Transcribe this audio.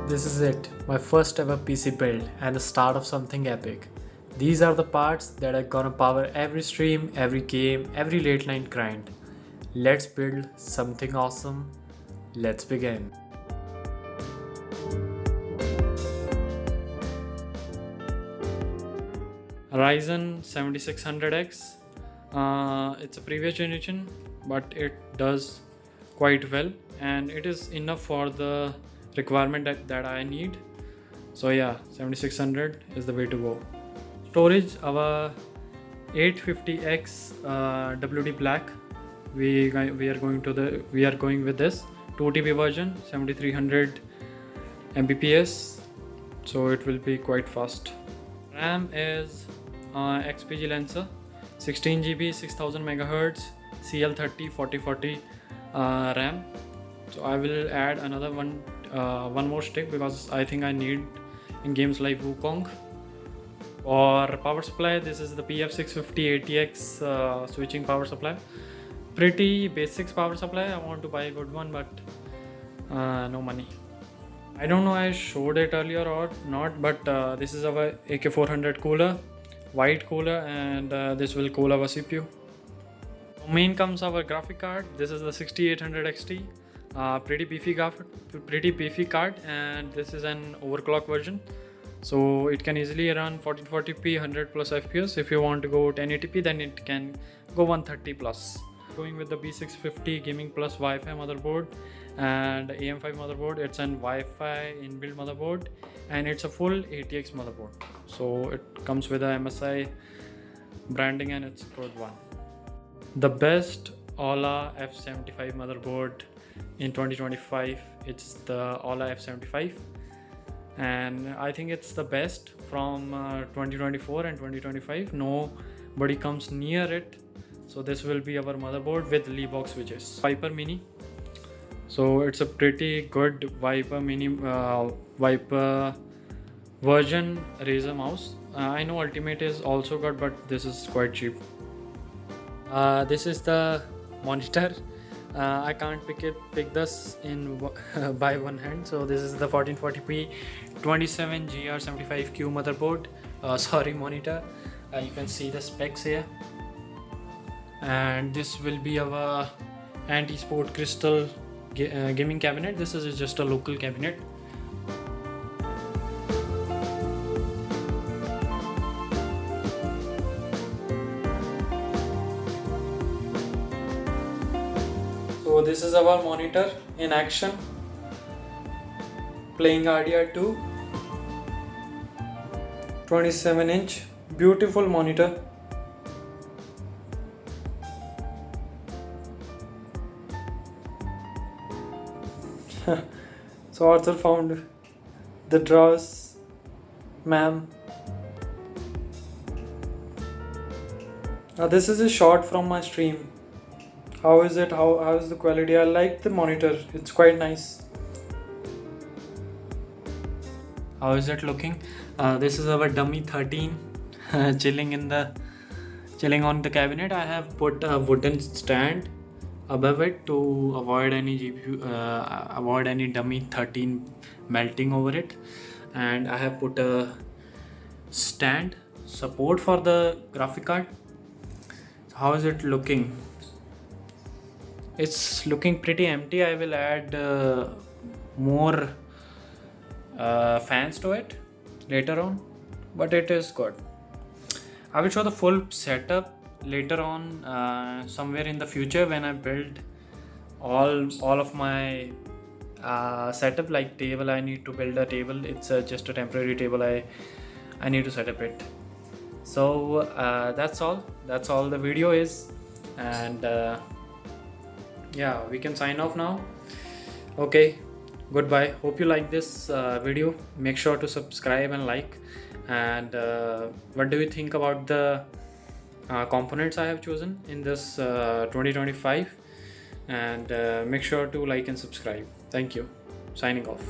This is it, my first ever PC build and the start of something epic. These are the parts that are gonna power every stream, every game, every late night grind. Let's build something awesome. Let's begin. Ryzen 7600X. It's a previous generation, but it does quite well and it is enough for the requirement that I need. So yeah, 7600 is the way to go. Storage, our 850X WD Black. We are going with this 2 TB version, 7300 Mbps, so it will be quite fast. RAM is XPG Lancer, 16 GB, 6000 MHz, CL30 4040 RAM. So I will add another one more stick because I think I need in games like Wukong. For power supply, this is the PF650 ATX switching power supply. Pretty basics power supply. I want to buy a good one, but no money. I don't know I showed it earlier or not, but this is our AK400 cooler, white cooler, and this will cool our CPU. Main comes our graphic card. This is the 6800 XT. Pretty beefy card, and this is an overclock version, so it can easily run 1440p 100 plus fps. If you want to go 1080p, then it can go 130 plus. Going with the B650 gaming plus Wi-Fi motherboard and AM5 motherboard. It's an Wi-Fi inbuilt motherboard and it's a full ATX motherboard, so it comes with a MSI branding and it's a good one. The best Aula F75 motherboard in 2025, it's the Aula F75, and I think it's the best from 2024 and 2025. Nobody comes near it. So this will be our motherboard with Leebox switches. Viper Mini, so it's a pretty good Viper Mini Viper version Razer mouse. I know Ultimate is also good, but this is quite cheap. This is the monitor. I can't pick this in by one hand. So this is the 1440p 27GR75Q motherboard. Monitor. You can see the specs here. And this will be our anti-sport crystal gaming cabinet. This is just a local cabinet. So this is our monitor in action, playing RDR2, 27-inch, beautiful monitor. So Arthur found the drawers, ma'am. Now this is a shot from my stream. How is it? How is the quality? I like the monitor. It's quite nice. How is it looking? This is our dummy 13 chilling on the cabinet. I have put a wooden stand above it to avoid any GPU, avoid any dummy 13 melting over it, and I have put a stand support for the graphic card. So how is it looking? It's looking pretty empty. I will add more fans to it later on, but it is good. I will show the full setup later on, somewhere in the future, when I build all of my setup, like table. I need to build a table. It's just a temporary table. I need to set up it. So that's all the video is, and yeah, we can sign off now. Okay, goodbye. Hope you like this video. Make sure to subscribe and like. And what do you think about the components I have chosen in this 2025? And make sure to like and subscribe. Thank you. Signing off.